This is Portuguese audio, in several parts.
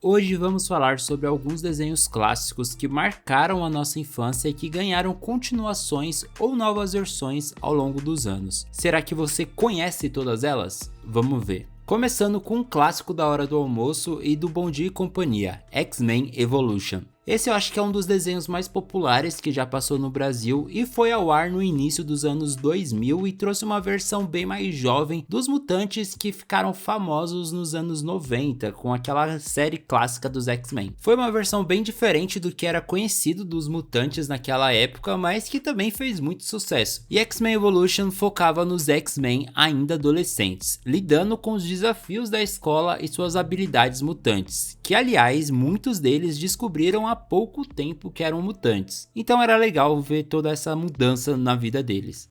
Hoje vamos falar sobre alguns desenhos clássicos que marcaram a nossa infância e que ganharam continuações ou novas versões ao longo dos anos. Será que você conhece todas elas? Vamos ver. Começando com um clássico da hora do almoço e do Bom Dia e Companhia, X-Men Evolution. Esse eu acho que é um dos desenhos mais populares que já passou no Brasil e foi ao ar no início dos anos 2000 e trouxe uma versão bem mais jovem dos mutantes que ficaram famosos nos anos 90 com aquela série clássica dos X-Men. Foi uma versão bem diferente do que era conhecido dos mutantes naquela época, mas que também fez muito sucesso. E X-Men Evolution focava nos X-Men ainda adolescentes, lidando com os desafios da escola e suas habilidades mutantes, que aliás muitos deles descobriram há pouco tempo que eram mutantes. Então era legal ver toda essa mudança na vida deles.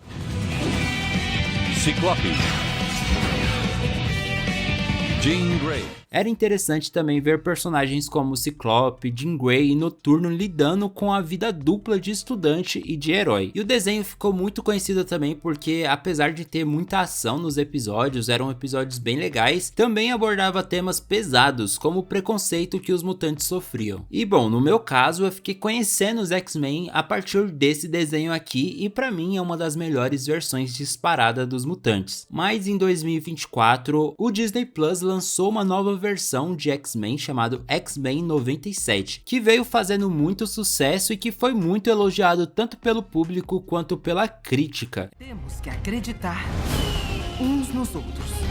Ciclope, Jean Grey. Era interessante também ver personagens como Ciclope, Jean Grey e Noturno lidando com a vida dupla de estudante e de herói. E o desenho ficou muito conhecido também porque, apesar de ter muita ação nos episódios, eram episódios bem legais, também abordava temas pesados, como o preconceito que os mutantes sofriam. E bom, no meu caso, eu fiquei conhecendo os X-Men a partir desse desenho aqui e pra mim é uma das melhores versões disparada dos mutantes. Mas em 2024, o Disney Plus lançou uma nova versão de X-Men chamado X-Men 97, que veio fazendo muito sucesso e que foi muito elogiado tanto pelo público quanto pela crítica. Temos que acreditar uns nos outros.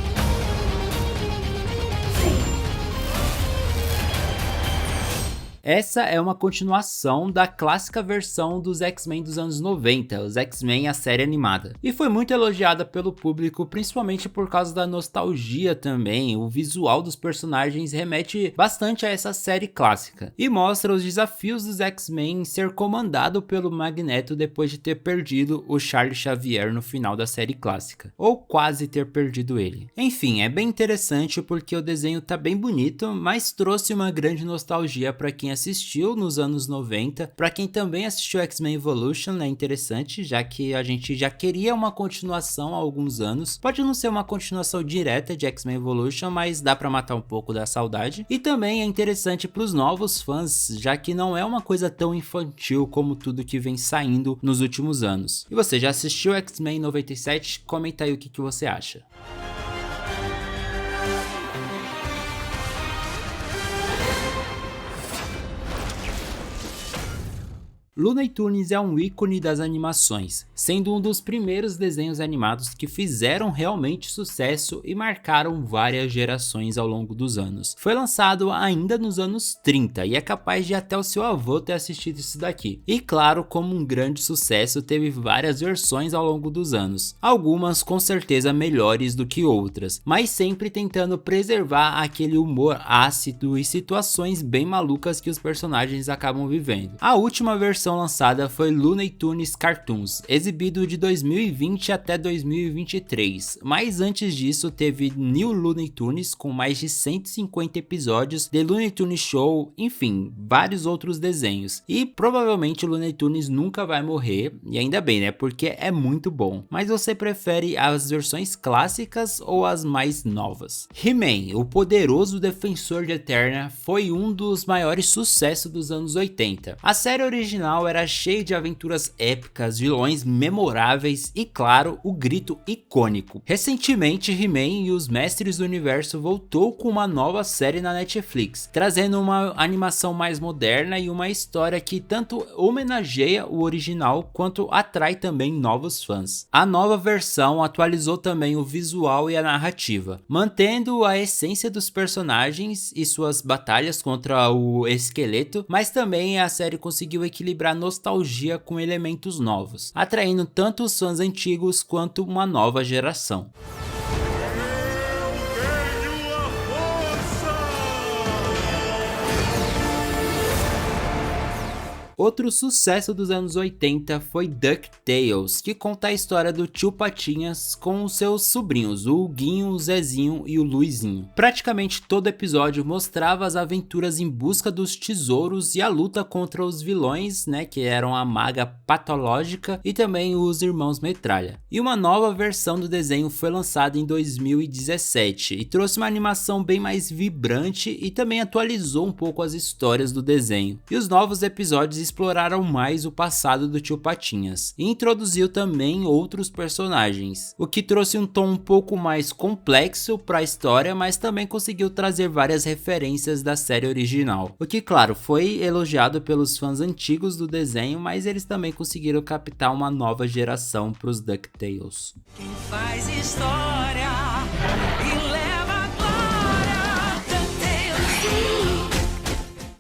Essa é uma continuação da clássica versão dos X-Men dos anos 90, os X-Men a série animada. E foi muito elogiada pelo público, principalmente por causa da nostalgia também. O visual dos personagens remete bastante a essa série clássica. E mostra os desafios dos X-Men ser comandado pelo Magneto depois de ter perdido o Charles Xavier no final da série clássica. Ou quase ter perdido ele. Enfim, é bem interessante porque o desenho tá bem bonito, mas trouxe uma grande nostalgia para quem assistiu nos anos 90, para quem também assistiu X-Men Evolution, é interessante, já que a gente já queria uma continuação há alguns anos. Pode não ser uma continuação direta de X-Men Evolution, mas dá para matar um pouco da saudade. E também é interessante para os novos fãs, já que não é uma coisa tão infantil como tudo que vem saindo nos últimos anos. E você já assistiu X-Men 97? Comenta aí o que você acha. Looney Tunes é um ícone das animações, sendo um dos primeiros desenhos animados que fizeram realmente sucesso e marcaram várias gerações ao longo dos anos. Foi lançado ainda nos anos 30 e é capaz de até o seu avô ter assistido isso daqui. E claro, como um grande sucesso, teve várias versões ao longo dos anos, algumas com certeza melhores do que outras, mas sempre tentando preservar aquele humor ácido e situações bem malucas que os personagens acabam vivendo. A última versão lançada foi Looney Tunes Cartoons, exibido de 2020 até 2023, mas antes disso teve New Looney Tunes com mais de 150 episódios, The Looney Tunes Show, enfim, vários outros desenhos. E provavelmente o Looney Tunes nunca vai morrer, e ainda bem, né, porque é muito bom. Mas você prefere as versões clássicas ou as mais novas? He-Man, o poderoso defensor de Eternia, foi um dos maiores sucessos dos anos 80. A série original era cheio de aventuras épicas, vilões memoráveis e, claro, o grito icônico. Recentemente, He-Man e os Mestres do Universo voltou com uma nova série na Netflix, trazendo uma animação mais moderna e uma história que tanto homenageia o original quanto atrai também novos fãs. A nova versão atualizou também o visual e a narrativa, mantendo a essência dos personagens e suas batalhas contra o esqueleto, mas também a série conseguiu equilibrar nostalgia com elementos novos, atraindo tanto os fãs antigos quanto uma nova geração. Outro sucesso dos anos 80 foi DuckTales, que conta a história do tio Patinhas com os seus sobrinhos, o Guinho, o Zezinho e o Luizinho. Praticamente todo episódio mostrava as aventuras em busca dos tesouros e a luta contra os vilões, né, que eram a Maga Patológica e também os Irmãos Metralha. E uma nova versão do desenho foi lançada em 2017 e trouxe uma animação bem mais vibrante e também atualizou um pouco as histórias do desenho. E os novos episódios exploraram mais o passado do tio Patinhas e introduziu também outros personagens, o que trouxe um tom um pouco mais complexo para a história, mas também conseguiu trazer várias referências da série original, o que claro foi elogiado pelos fãs antigos do desenho, mas eles também conseguiram captar uma nova geração para os DuckTales. Quem faz história e leva a glória, DuckTales.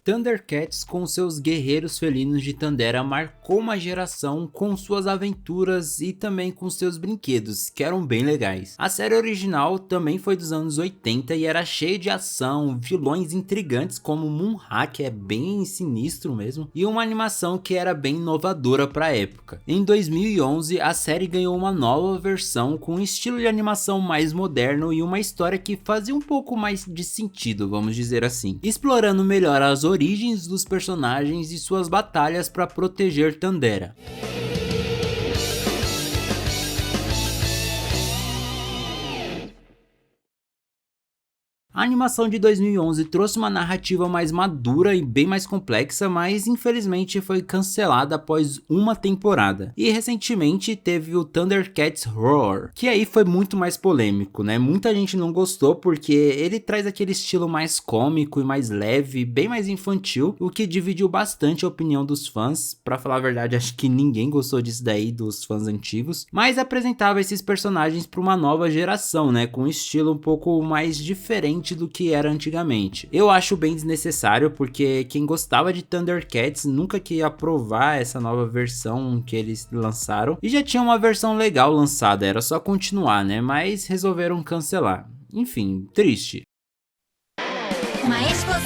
Thundercats, com seus guerreiros felinos de Tandera, marcou uma geração com suas aventuras e também com seus brinquedos, que eram bem legais. A série original também foi dos anos 80 e era cheia de ação, vilões intrigantes como Moon-Ha, que é bem sinistro mesmo, e uma animação que era bem inovadora para a época. Em 2011, a série ganhou uma nova versão com um estilo de animação mais moderno e uma história que fazia um pouco mais de sentido, vamos dizer assim, explorando melhor as origens dos personagens e suas batalhas para proteger Tandera. A animação de 2011 trouxe uma narrativa mais madura e bem mais complexa, mas infelizmente foi cancelada após uma temporada. E recentemente teve o Thundercats Roar, que aí foi muito mais polêmico, né? Muita gente não gostou porque ele traz aquele estilo mais cômico e mais leve, bem mais infantil, o que dividiu bastante a opinião dos fãs. Pra falar a verdade, acho que ninguém gostou disso daí, dos fãs antigos, mas apresentava esses personagens para uma nova geração, né? Com um estilo um pouco mais diferente do que era antigamente. Eu acho bem desnecessário porque quem gostava de Thundercats nunca queria aprovar essa nova versão que eles lançaram e já tinha uma versão legal lançada, era só continuar, né? Mas resolveram cancelar. Enfim, triste. Uma explosão,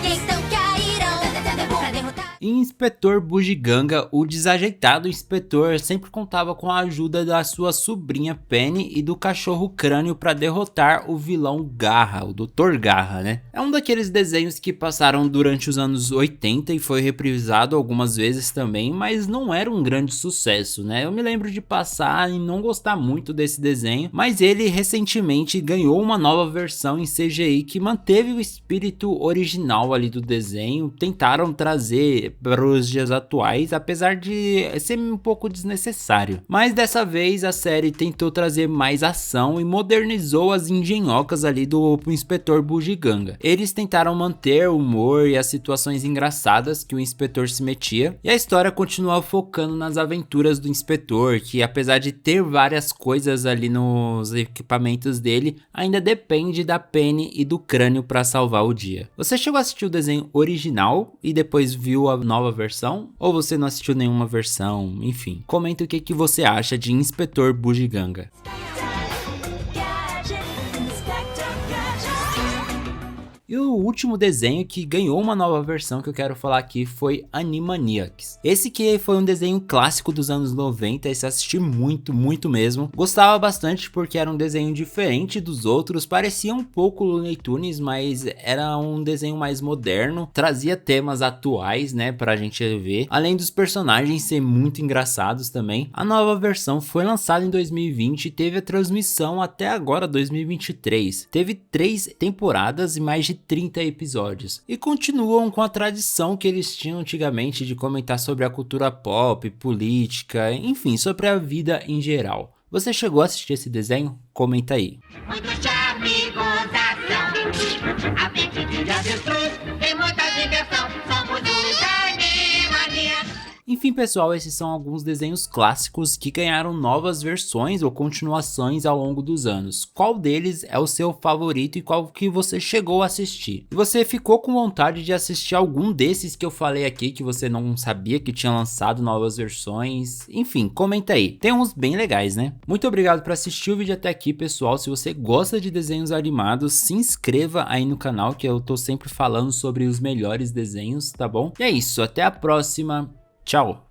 e então caíram pra derrotar. Em Inspetor Bugiganga, o desajeitado inspetor sempre contava com a ajuda da sua sobrinha Penny e do cachorro Crânio para derrotar o vilão Garra, o Dr. Garra, né? É um daqueles desenhos que passaram durante os anos 80 e foi reprisado algumas vezes também, mas não era um grande sucesso, né? Eu me lembro de passar e não gostar muito desse desenho, mas ele recentemente ganhou uma nova versão em CGI que manteve o espírito original ali do desenho, tentaram trazer para os dias atuais, apesar de ser um pouco desnecessário. Mas dessa vez a série tentou trazer mais ação e modernizou as engenhocas ali do Inspetor Bugiganga. Eles tentaram manter o humor e as situações engraçadas que o inspetor se metia, e a história continua focando nas aventuras do inspetor, que apesar de ter várias coisas ali nos equipamentos dele, ainda depende da Penny e do Crânio para salvar o dia. Você chegou a assistir o desenho original e depois viu a nova versão? Ou você não assistiu nenhuma versão? Enfim, comenta o que você acha de Inspetor Bugiganga. E o último desenho que ganhou uma nova versão que eu quero falar aqui foi Animaniacs. Esse que foi um desenho clássico dos anos 90, esse assisti muito mesmo. Gostava bastante porque era um desenho diferente dos outros, parecia um pouco Looney Tunes, mas era um desenho mais moderno, trazia temas atuais, né, pra gente ver. Além dos personagens ser muito engraçados também. A nova versão foi lançada em 2020 e teve a transmissão até agora, 2023. Teve 3 temporadas e mais de 30 episódios, e continuam com a tradição que eles tinham antigamente de comentar sobre a cultura pop, política, enfim, sobre a vida em geral. Você chegou a assistir esse desenho? Comenta aí. Muito charme e gozação, aventura de avestruz, tem muita diversão, somos os Animaniacs. Enfim, pessoal, esses são alguns desenhos clássicos que ganharam novas versões ou continuações ao longo dos anos. Qual deles é o seu favorito e qual que você chegou a assistir? Se você ficou com vontade de assistir algum desses que eu falei aqui, que você não sabia que tinha lançado novas versões, enfim, comenta aí. Tem uns bem legais, né? Muito obrigado por assistir o vídeo até aqui, pessoal. Se você gosta de desenhos animados, se inscreva aí no canal, que eu tô sempre falando sobre os melhores desenhos, tá bom? E é isso, até a próxima. Tchau!